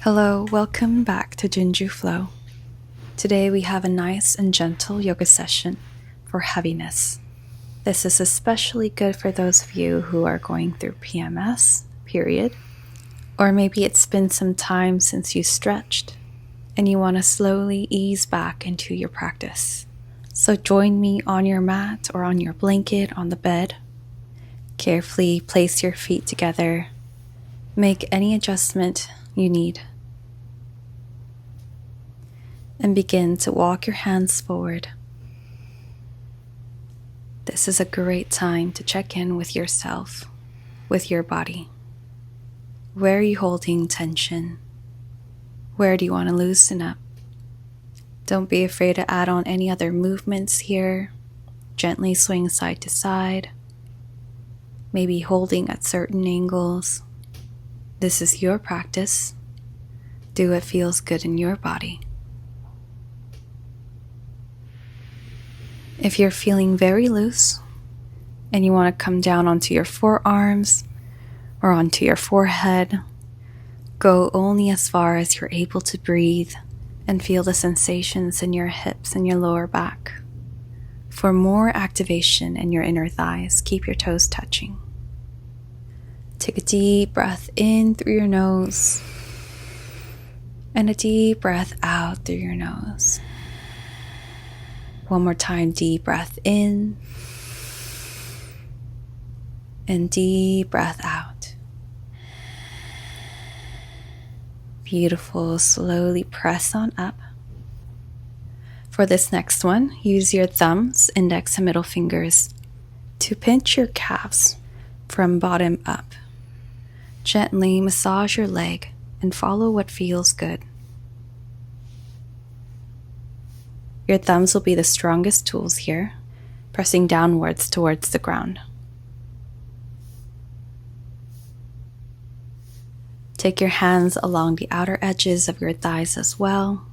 Hello, welcome back to Jinju Flow. Today we have a nice and gentle yoga session for heaviness. This is especially good for those of you who are going through PMS, period. Or maybe it's been some time since you stretched and you want to slowly ease back into your practice. So join me on your mat or on your blanket on the bed. Carefully place your feet together. Make any adjustment you need. And begin to walk your hands forward. This is a great time to check in with yourself, with your body. Where are you holding tension? Where do you want to loosen up? Don't be afraid to add on any other movements here. Gently swing side to side. Maybe holding at certain angles. This is your practice. Do what feels good in your body. If you're feeling very loose and you want to come down onto your forearms or onto your forehead, go only as far as you're able to breathe and feel the sensations in your hips and your lower back. For more activation in your inner thighs, keep your toes touching. Take a deep breath in through your nose and a deep breath out through your nose. One more time, deep breath in and deep breath out. Beautiful. Slowly press on up. For this next one, use your thumbs, index, and middle fingers to pinch your calves from bottom up. Gently massage your leg and follow what feels good. Your thumbs will be the strongest tools here, pressing downwards towards the ground. Take your hands along the outer edges of your thighs as well.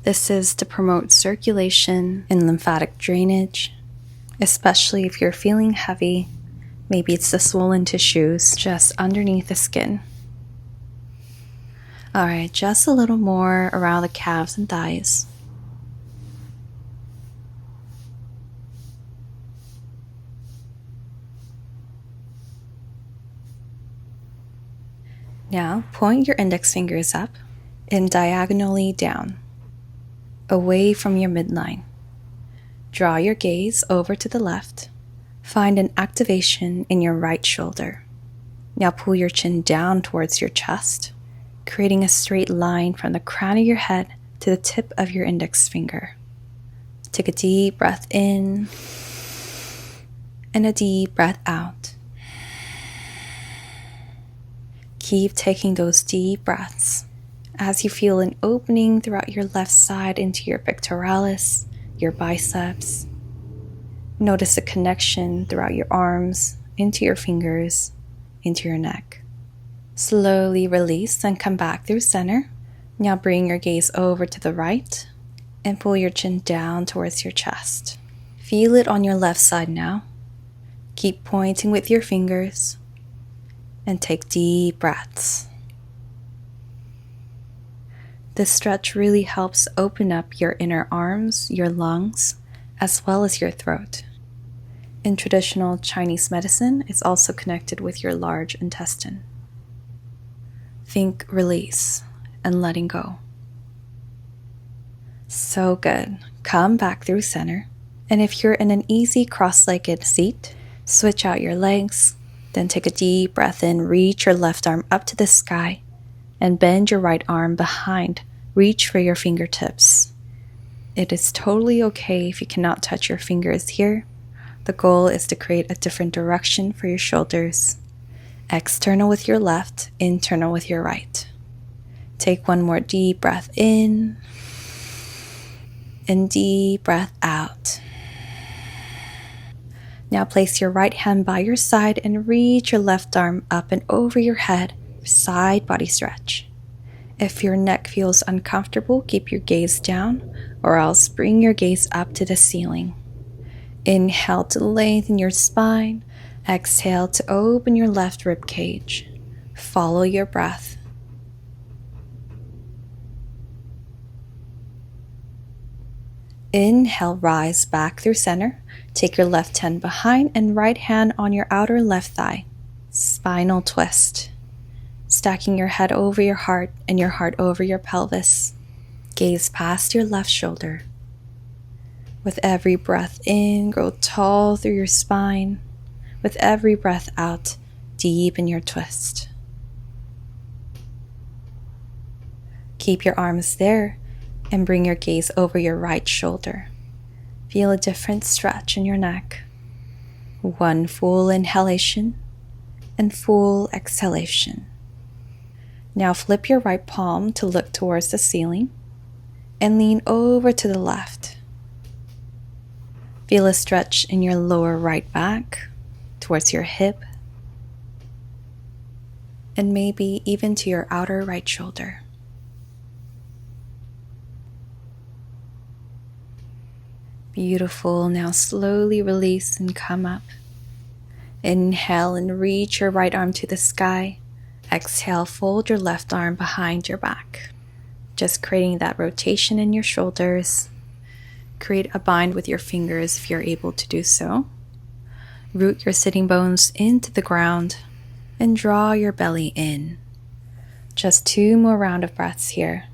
This is to promote circulation and lymphatic drainage, especially if you're feeling heavy. Maybe it's the swollen tissues just underneath the skin. All right, just a little more around the calves and thighs. Now, point your index fingers up and diagonally down, away from your midline. Draw your gaze over to the left. Find an activation in your right shoulder. Now pull your chin down towards your chest, creating a straight line from the crown of your head to the tip of your index finger. Take a deep breath in and a deep breath out. Keep taking those deep breaths as you feel an opening throughout your left side into your pectoralis, your biceps. Notice a connection throughout your arms, into your fingers, into your neck. Slowly release and come back through center. Now bring your gaze over to the right and pull your chin down towards your chest. Feel it on your left side now. Keep pointing with your fingers. And take deep breaths. This stretch really helps open up your inner arms, your lungs, as well as your throat. In traditional Chinese medicine, it's also connected with your large intestine. Think release and letting go. So good. Come back through center. And if you're in an easy cross-legged seat, switch out your legs. Then take a deep breath in, reach your left arm up to the sky, and bend your right arm behind. Reach for your fingertips. It is totally okay if you cannot touch your fingers here. The goal is to create a different direction for your shoulders. External with your left, internal with your right. Take one more deep breath in, and deep breath out. Now place your right hand by your side and reach your left arm up and over your head, side body stretch. If your neck feels uncomfortable, keep your gaze down or else bring your gaze up to the ceiling. Inhale to lengthen your spine. Exhale to open your left rib cage. Follow your breath. Inhale, rise back through center. Take your left hand behind and right hand on your outer left thigh. Spinal twist. Stacking your head over your heart and your heart over your pelvis. Gaze past your left shoulder. With every breath in, grow tall through your spine. With every breath out, deepen your twist. Keep your arms there and bring your gaze over your right shoulder. Feel a different stretch in your neck. One full inhalation and full exhalation. Now flip your right palm to look towards the ceiling and lean over to the left. Feel a stretch in your lower right back towards your hip and maybe even to your outer right shoulder. Beautiful. Now slowly release and come up. Inhale and reach your right arm to the sky. Exhale, fold your left arm behind your back. Just creating that rotation in your shoulders. Create a bind with your fingers if you're able to do so. Root your sitting bones into the ground and draw your belly in. Just 2 more rounds of breaths here.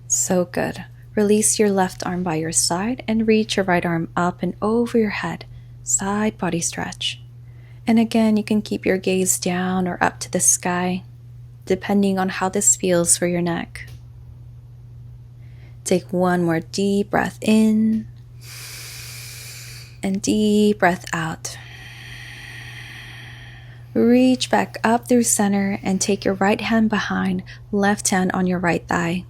So good. Release your left arm by your side and reach your right arm up and over your head. Side body stretch. And again, you can keep your gaze down or up to the sky, depending on how this feels for your neck. Take 1 more deep breath in and deep breath out. Reach back up through center and take your right hand behind, left hand on your right thigh.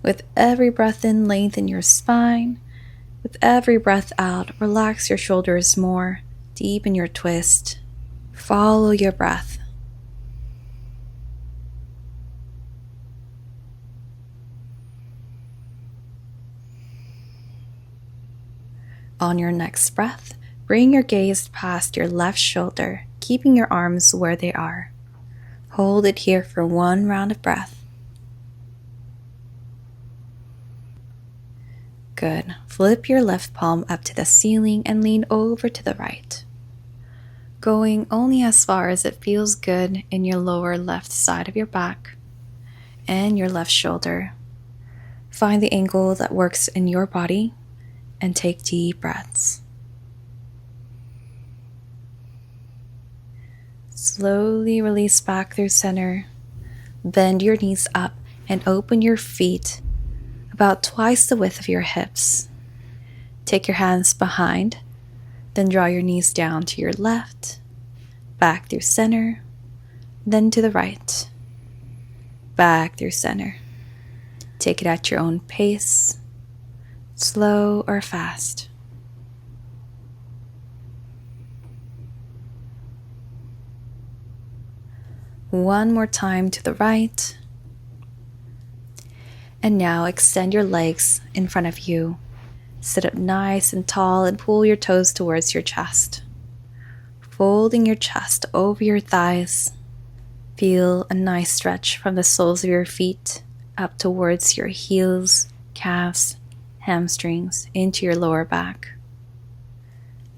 With every breath in, lengthen your spine. With every breath out, relax your shoulders more, deepen your twist. Follow your breath. On your next breath, bring your gaze past your left shoulder, keeping your arms where they are. Hold it here for 1 round of breath. Good. Flip your left palm up to the ceiling and lean over to the right. Going only as far as it feels good in your lower left side of your back and your left shoulder. Find the angle that works in your body and take deep breaths. Slowly release back through center. Bend your knees up and open your feet about twice the width of your hips. Take your hands behind, then draw your knees down to your left, back through center, then to the right, back through center. Take it at your own pace, slow or fast. One more time to the right. And now extend your legs in front of you. Sit up nice and tall and pull your toes towards your chest. Folding your chest over your thighs. Feel a nice stretch from the soles of your feet up towards your heels, calves, hamstrings, into your lower back.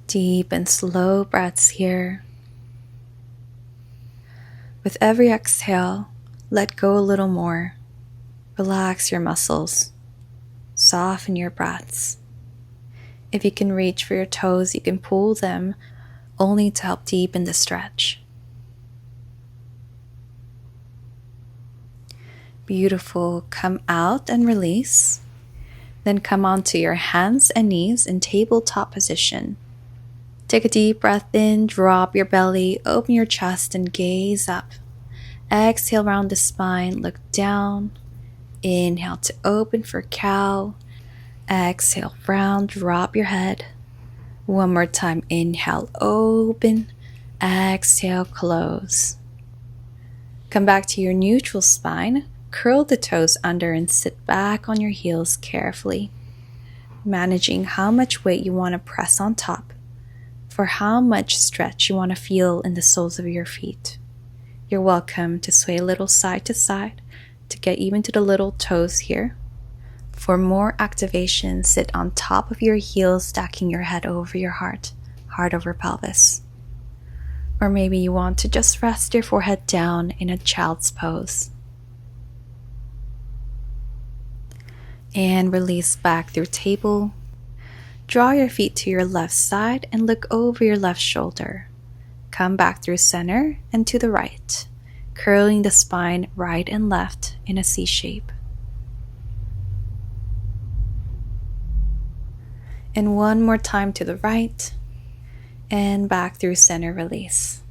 Deep and slow breaths here. With every exhale, let go a little more. Relax your muscles. Soften your breaths. If you can reach for your toes, you can pull them only to help deepen the stretch. Beautiful. Come out and release. Then come onto your hands and knees in tabletop position. Take a deep breath in, drop your belly, open your chest and gaze up. Exhale round the spine, look down. Inhale to open for cow. Exhale, round, drop your head. One more time, inhale, open. Exhale, close. Come back to your neutral spine. Curl the toes under and sit back on your heels carefully, managing how much weight you want to press on top for how much stretch you want to feel in the soles of your feet. You're welcome to sway a little side to side, to get even to the little toes here. For more activation, sit on top of your heels, stacking your head over your heart over pelvis. Or maybe you want to just rest your forehead down in a child's pose. And release back through table. Draw your feet to your left side and look over your left shoulder. Come back through center and to the right, curling the spine right and left in a C shape. And one more time to the right and back through center, release.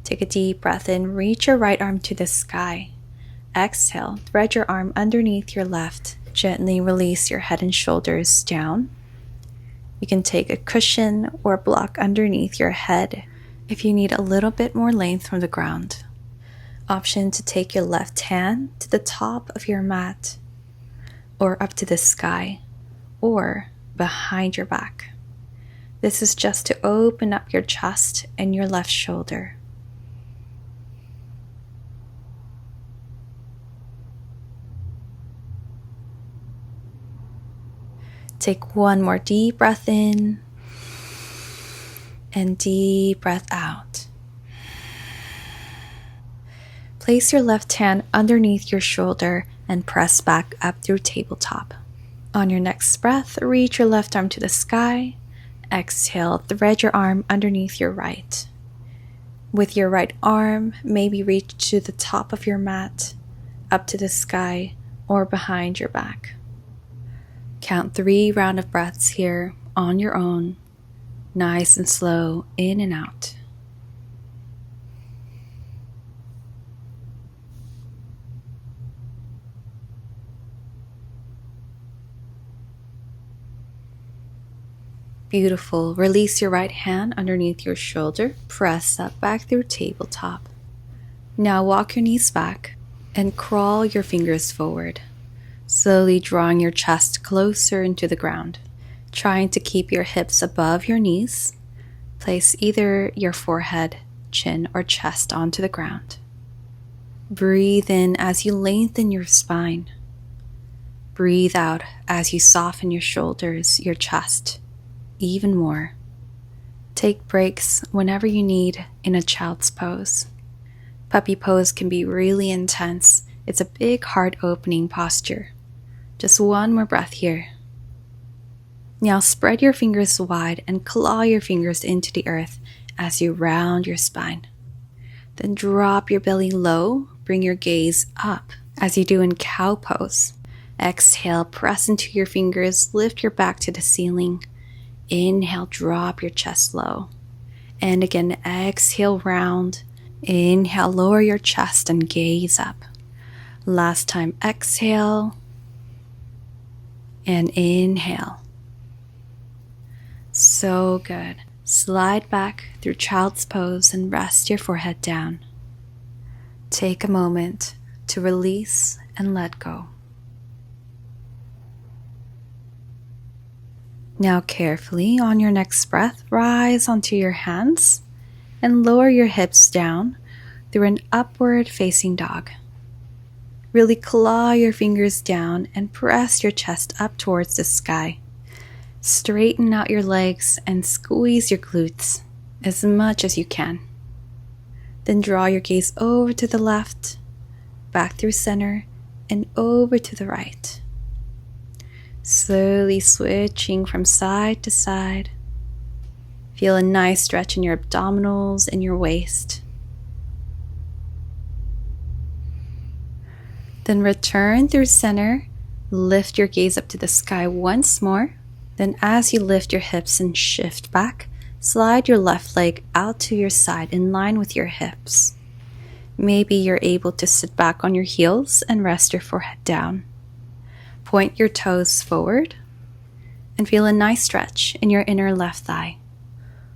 Take a deep breath in, reach your right arm to the sky. Exhale, thread your arm underneath your left. Gently release your head and shoulders down. You can take a cushion or block underneath your head if you need a little bit more length from the ground. Option to take your left hand to the top of your mat or up to the sky or behind your back. This is just to open up your chest and your left shoulder. Take one more deep breath in and deep breath out. Place your left hand underneath your shoulder and press back up through tabletop. On your next breath, reach your left arm to the sky. Exhale, thread your arm underneath your right. With your right arm, maybe reach to the top of your mat, up to the sky, or behind your back. Count 3 rounds of breaths here on your own, nice and slow, in and out. Beautiful. Release your right hand underneath your shoulder. Press up back through tabletop. Now walk your knees back and crawl your fingers forward, slowly drawing your chest closer into the ground. Trying to keep your hips above your knees. Place either your forehead, chin, or chest onto the ground. Breathe in as you lengthen your spine. Breathe out as you soften your shoulders, your chest, even more. Take breaks whenever you need in a child's pose. Puppy pose can be really intense. It's a big heart-opening posture. Just one more breath here. Now spread your fingers wide and claw your fingers into the earth as you round your spine. Then drop your belly low, bring your gaze up as you do in cow pose. Exhale, press into your fingers, lift your back to the ceiling. Inhale, drop your chest low. And again, exhale, round. Inhale, lower your chest and gaze up. Last time, exhale. And inhale. So good. Slide back through child's pose and rest your forehead down. Take a moment to release and let go. Now carefully, on your next breath, rise onto your hands and lower your hips down through an upward facing dog. Really claw your fingers down and press your chest up towards the sky. Straighten out your legs and squeeze your glutes as much as you can. Then draw your gaze over to the left, back through center, and over to the right. Slowly switching from side to side. Feel a nice stretch in your abdominals and your waist. Then return through center. Lift your gaze up to the sky once more. Then as you lift your hips and shift back, slide your left leg out to your side in line with your hips. Maybe you're able to sit back on your heels and rest your forehead down. Point your toes forward and feel a nice stretch in your inner left thigh.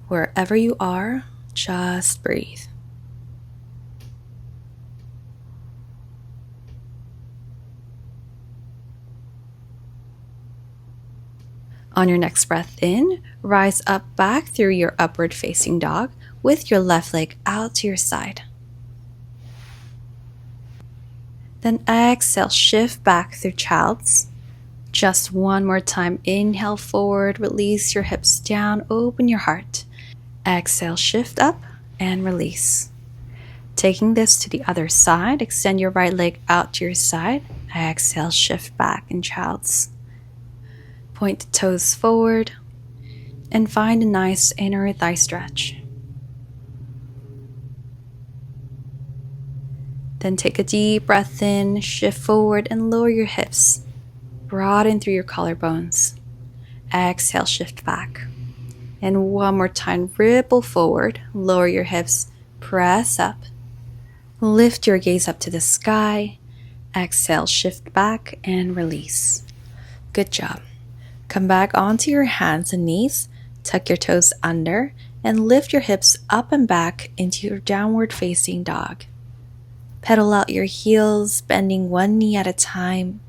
Wherever you are, just breathe. On your next breath in, rise up back through your upward facing dog with your left leg out to your side. Then exhale, shift back through child's. Just one more time. Inhale forward, release your hips down, open your heart. Exhale, shift up and release. Taking this to the other side, extend your right leg out to your side. Exhale, shift back in child's. Point the toes forward and find a nice inner thigh stretch. Then take a deep breath in, shift forward and lower your hips. Broaden through your collarbones. Exhale, shift back. And one more time, ripple forward, lower your hips, press up. Lift your gaze up to the sky. Exhale, shift back and release. Good job. Come back onto your hands and knees, tuck your toes under, and lift your hips up and back into your downward facing dog. Pedal out your heels, bending one knee at a time.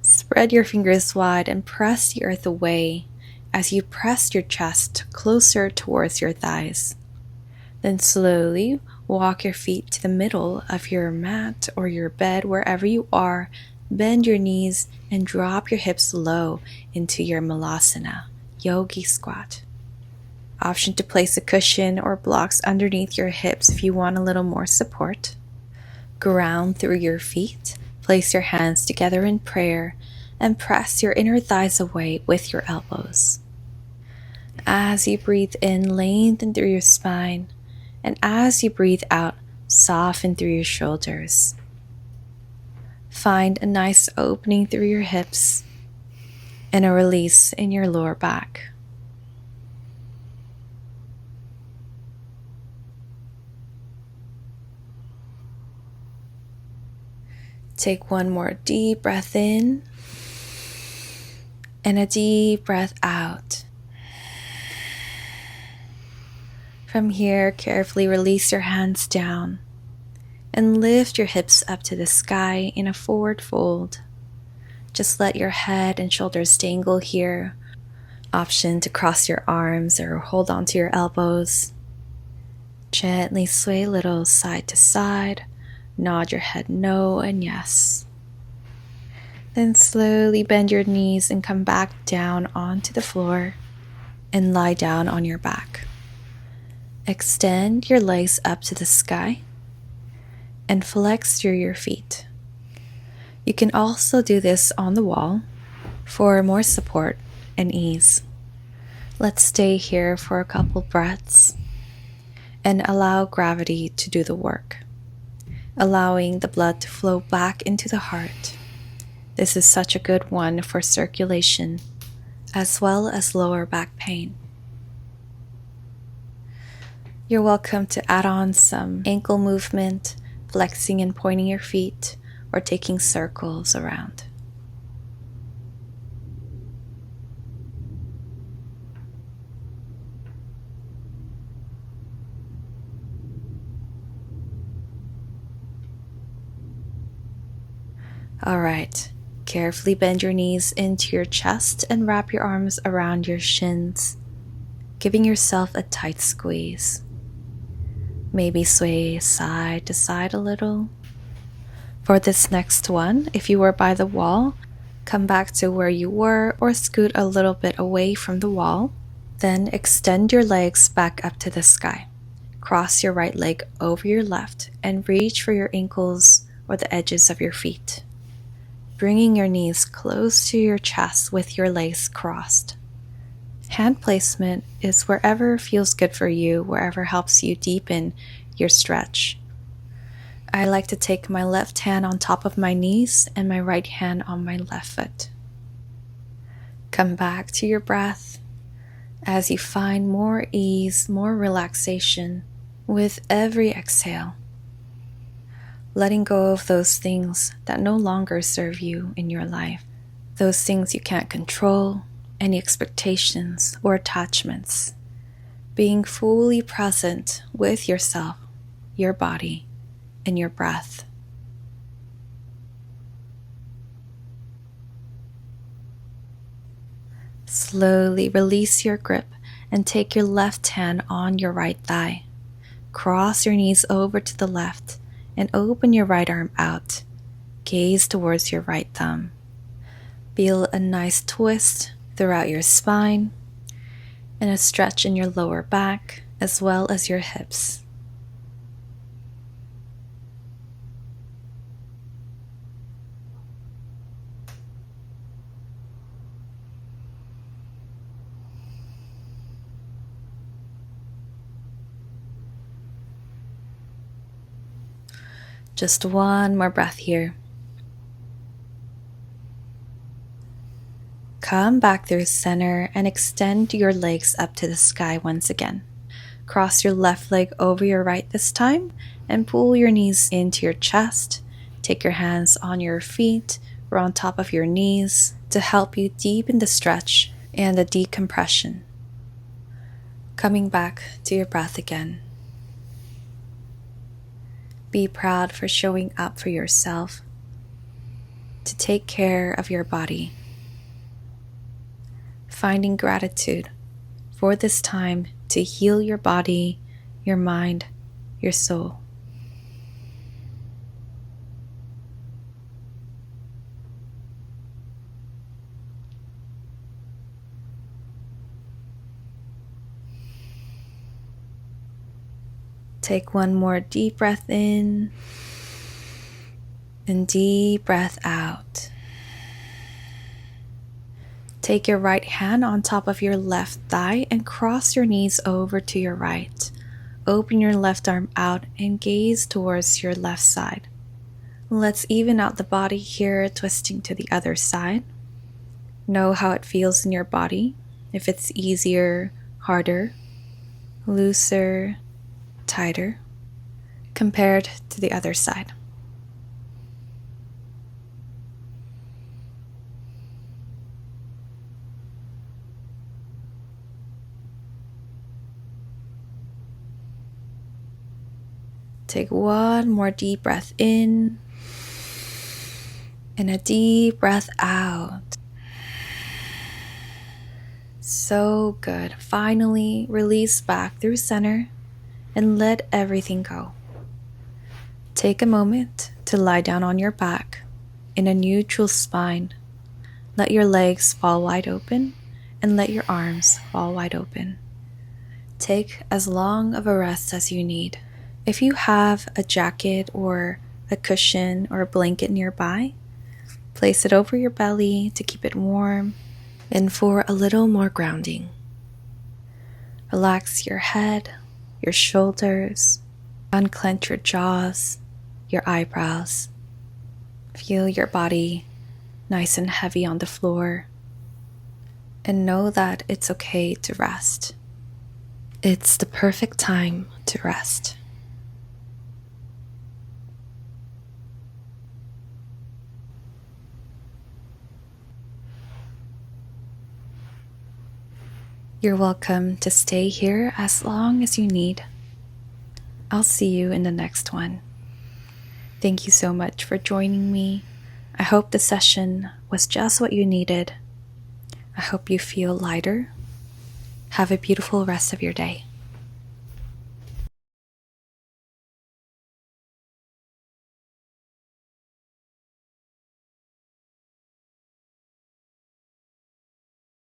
Spread your fingers wide and press the earth away as you press your chest closer towards your thighs. Then slowly walk your feet to the middle of your mat or your bed, wherever you are. Bend your knees and drop your hips low into your malasana, yogi squat. Option to place a cushion or blocks underneath your hips if you want a little more support. Ground through your feet. Place your hands together in prayer and press your inner thighs away with your elbows. As you breathe in, lengthen through your spine, and as you breathe out, soften through your shoulders. Find a nice opening through your hips and a release in your lower back. Take one more deep breath in and a deep breath out. From here, carefully release your hands down and lift your hips up to the sky in a forward fold. Just let your head and shoulders dangle here. Option to cross your arms or hold onto your elbows. Gently sway a little side to side. Nod your head no and yes. Then slowly bend your knees and come back down onto the floor and lie down on your back. Extend your legs up to the sky and flex through your feet. You can also do this on the wall for more support and ease. Let's stay here for a couple breaths and allow gravity to do the work, allowing the blood to flow back into the heart. This is such a good one for circulation as well as lower back pain. You're welcome to add on some ankle movement, flexing and pointing your feet, or taking circles around. All right, carefully bend your knees into your chest and wrap your arms around your shins, giving yourself a tight squeeze. Maybe sway side to side a little. For this next one, if you were by the wall, come back to where you were or scoot a little bit away from the wall. Then extend your legs back up to the sky. Cross your right leg over your left and reach for your ankles or the edges of your feet, bringing your knees close to your chest with your legs crossed. Hand placement is wherever feels good for you, wherever helps you deepen your stretch. I like to take my left hand on top of my knees and my right hand on my left foot. Come back to your breath as you find more ease, more relaxation with every exhale. Letting go of those things that no longer serve you in your life, those things you can't control, any expectations or attachments. Being fully present with yourself, your body, and your breath. Slowly release your grip and take your left hand on your right thigh. Cross your knees over to the left and open your right arm out, gaze towards your right thumb. Feel a nice twist throughout your spine and a stretch in your lower back as well as your hips. Just one more breath here. Come back through center and extend your legs up to the sky once again. Cross your left leg over your right this time and pull your knees into your chest. Take your hands on your feet or on top of your knees to help you deepen the stretch and the decompression. Coming back to your breath again. Be proud for showing up for yourself, to take care of your body. Finding gratitude for this time to heal your body, your mind, your soul. Take one more deep breath in and deep breath out. Take your right hand on top of your left thigh and cross your knees over to your right. Open your left arm out and gaze towards your left side. Let's even out the body here, twisting to the other side. Know how it feels in your body, if it's easier, harder, looser, tighter, compared to the other side. Take one more deep breath in and a deep breath out. So good. Finally, release back through center and let everything go. Take a moment to lie down on your back in a neutral spine. Let your legs fall wide open and let your arms fall wide open. Take as long of a rest as you need. If you have a jacket or a cushion or a blanket nearby, place it over your belly to keep it warm and for a little more grounding. Relax your head, your shoulders, unclench your jaws, your eyebrows. Feel your body nice and heavy on the floor, and know that it's okay to rest. It's the perfect time to rest. You're welcome to stay here as long as you need. I'll see you in the next one. Thank you so much for joining me. I hope the session was just what you needed. I hope you feel lighter. Have a beautiful rest of your day.